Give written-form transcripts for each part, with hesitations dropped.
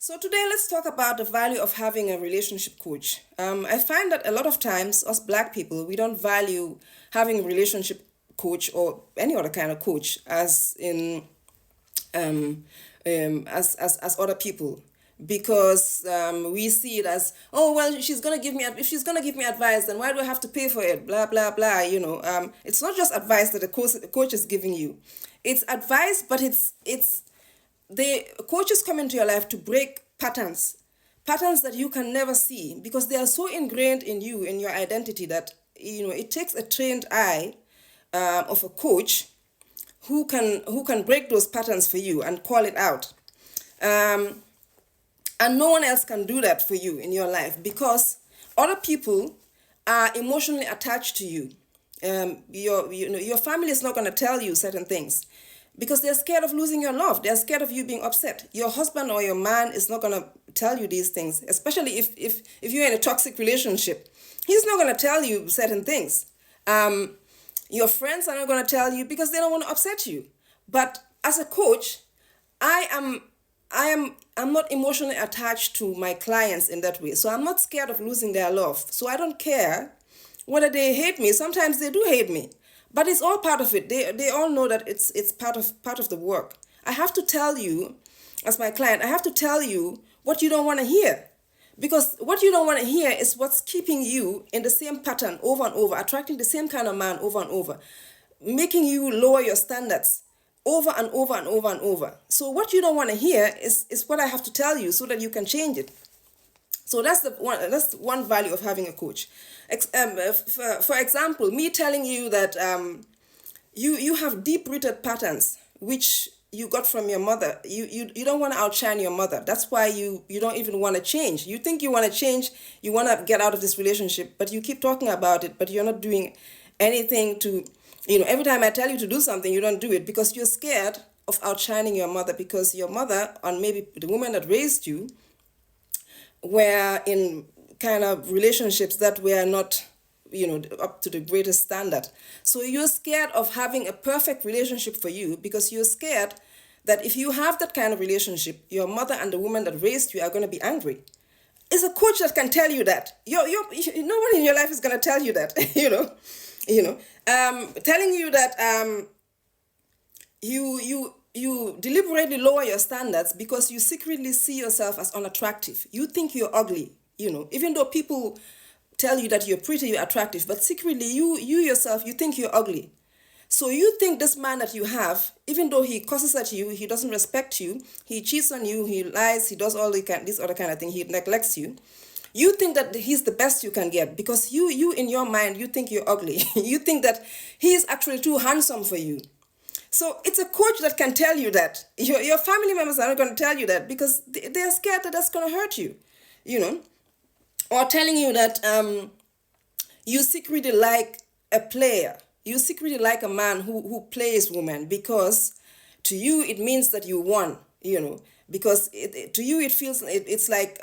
So today let's talk about the value of having a relationship coach. I find that a lot of times us black people we don't value having a relationship coach or any other kind of coach as in as other people because we see it as, oh well, she's gonna give me if she's gonna give me advice, then why do I have to pay for it, blah blah blah. It's not just advice that the coach is giving you. It's advice, but it's the coaches come into your life to break patterns that you can never see because they are so ingrained in you, in your identity, that it takes a trained eye of a coach who can break those patterns for you and call it out. um, and no one else can do that for you in your life because other people are emotionally attached to you. Your family is not going to tell you certain things because they're scared of losing your love. They're scared of you being upset. Your husband or your man is not going to tell you these things, especially if you're in a toxic relationship. He's not going to tell you certain things. Your friends are not going to tell you because they don't want to upset you. But as a coach, I am I'm not emotionally attached to my clients in that way. So I'm not scared of losing their love. So I don't care whether they hate me. Sometimes they do hate me. But it's all part of it. They all know that it's part of the work. I have to tell you, as my client, I have to tell you what you don't want to hear. Because what you don't want to hear is what's keeping you in the same pattern over and over, attracting the same kind of man over and over, making you lower your standards over and over and over and over. So what you don't want to hear is what I have to tell you so that you can change it. So that's one value of having a coach. For example, me telling you that you have deep rooted patterns which you got from your mother. You don't want to outshine your mother. That's why you don't even want to change. You think you want to change, you want to get out of this relationship, but you keep talking about it, but you're not doing anything to, every time I tell you to do something, you don't do it because you're scared of outshining your mother, because your mother, and maybe the woman that raised you, were in kind of relationships that were not up to the greatest standard. So you're scared of having a perfect relationship for you because you're scared that if you have that kind of relationship, your mother and the woman that raised you are going to be angry. It's a coach that can tell you that. No one in your life is going to tell you that. Telling you that you deliberately lower your standards because you secretly see yourself as unattractive. You think you're ugly, even though people tell you that you're pretty, you're attractive, but secretly you yourself, you think you're ugly. So you think this man that you have, even though he cusses at you, he doesn't respect you, he cheats on you, he lies, he does all this other kind of thing, he neglects you. You think that he's the best you can get because you in your mind, you think you're ugly. You think that he's actually too handsome for you. So it's a coach that can tell you that. Your family members are not going to tell you that because they're scared that that's going to hurt you, or telling you that you secretly like a player. You secretly like a man who plays women because to you it means that you won, because to you it feels it's like,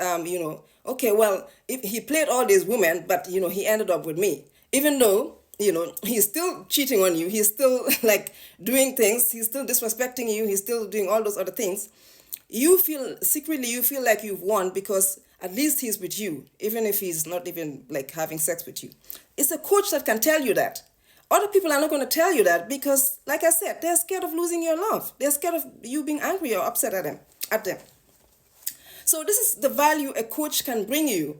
okay, well, if he played all these women, but, he ended up with me. Even though, he's still cheating on you, he's still like doing things, he's still disrespecting you, he's still doing all those other things. You feel like you've won because at least he's with you, even if he's not even like having sex with you. It's a coach that can tell you that. Other people are not going to tell you that because, like I said, they're scared of losing your love. They're scared of you being angry or upset at them. So this is the value a coach can bring you.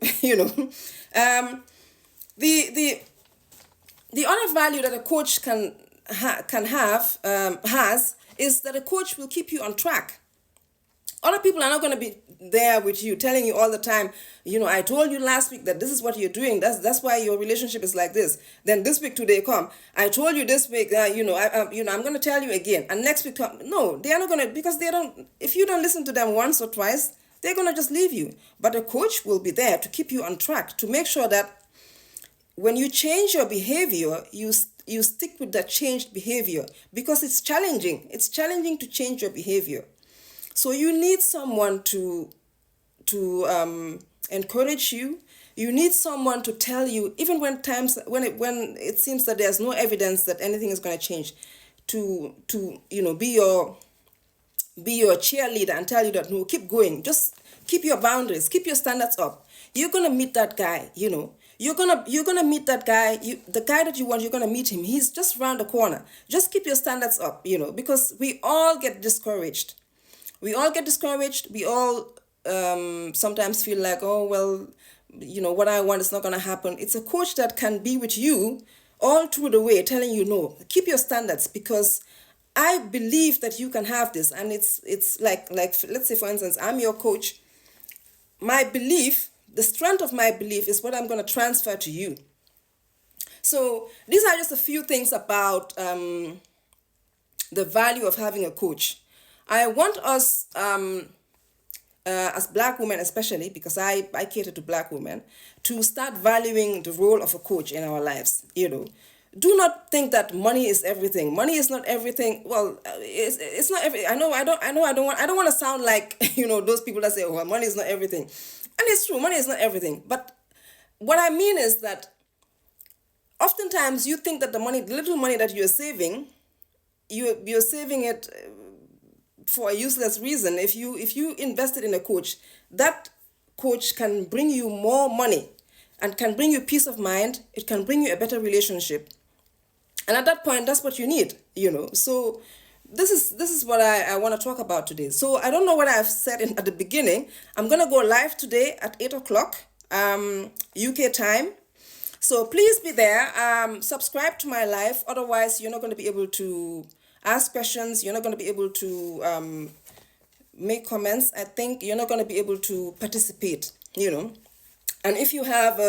The other value that a coach has is that a coach will keep you on track. Other people are not going to be there with you, telling you all the time, I told you last week that this is what you're doing. That's why your relationship is like this. Then this week today come, I told you this week, I'm going to tell you again. And next week come. No, they are not going to, because they don't. If you don't listen to them once or twice, they're going to just leave you. But a coach will be there to keep you on track, to make sure that when you change your behavior, you stick with that changed behavior, because it's challenging. It's challenging to change your behavior. So you need someone to encourage you. You need someone to tell you, even when it seems that there's no evidence that anything is going to change, to be your be your cheerleader and tell you that no, keep going, just keep your boundaries, keep your standards up. You're gonna meet that guy, you know. You're gonna meet that guy. The guy that you want, you're gonna meet him. He's just around the corner. Just keep your standards up, you know, because we all get discouraged. We all get discouraged. We all sometimes feel like, oh well, you know, what I want is not gonna happen. It's a coach that can be with you all through the way, telling you no, keep your standards, because I believe that you can have this. And it's like let's say for instance, I'm your coach. My belief, the strength of my belief is what I'm going to transfer to you. So these are just a few things about the value of having a coach. I want us, as Black women especially, because I cater to Black women, to start valuing the role of a coach in our lives. You know, do not think that money is everything. Money is not everything. Well, it's not every. I know. I don't want to sound like you know those people that say, "Oh, well, money is not everything," and it's true. Money is not everything. But what I mean is that oftentimes you think that the little money that you're saving, you're saving it for a useless reason. If you invested in a coach, that coach can bring you more money and can bring you peace of mind. It can bring you a better relationship. And at that point, that's what you need, you know. So this is what I want to talk about today. So I don't know what I've said at the beginning. I'm going to go live today at 8 o'clock UK time. So please be there. Subscribe to my live. Otherwise, you're not going to be able to ask questions. You're not going to be able to make comments. I think you're not going to be able to participate, you know. And if you have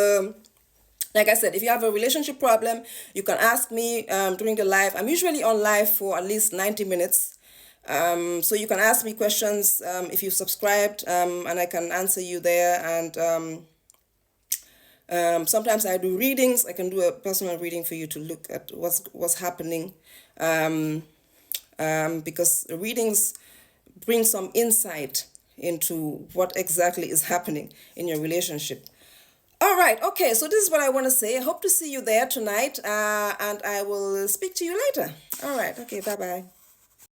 like I said, if you have a relationship problem, you can ask me during the live. I'm usually on live for at least 90 minutes. So you can ask me questions if you subscribed, and I can answer you there. And sometimes I do readings. I can do a personal reading for you to look at what's happening, because the readings bring some insight into what exactly is happening in your relationship. All right, okay, so this is what I want to say. I hope to see you there tonight, and I will speak to you later. All right, okay, bye-bye.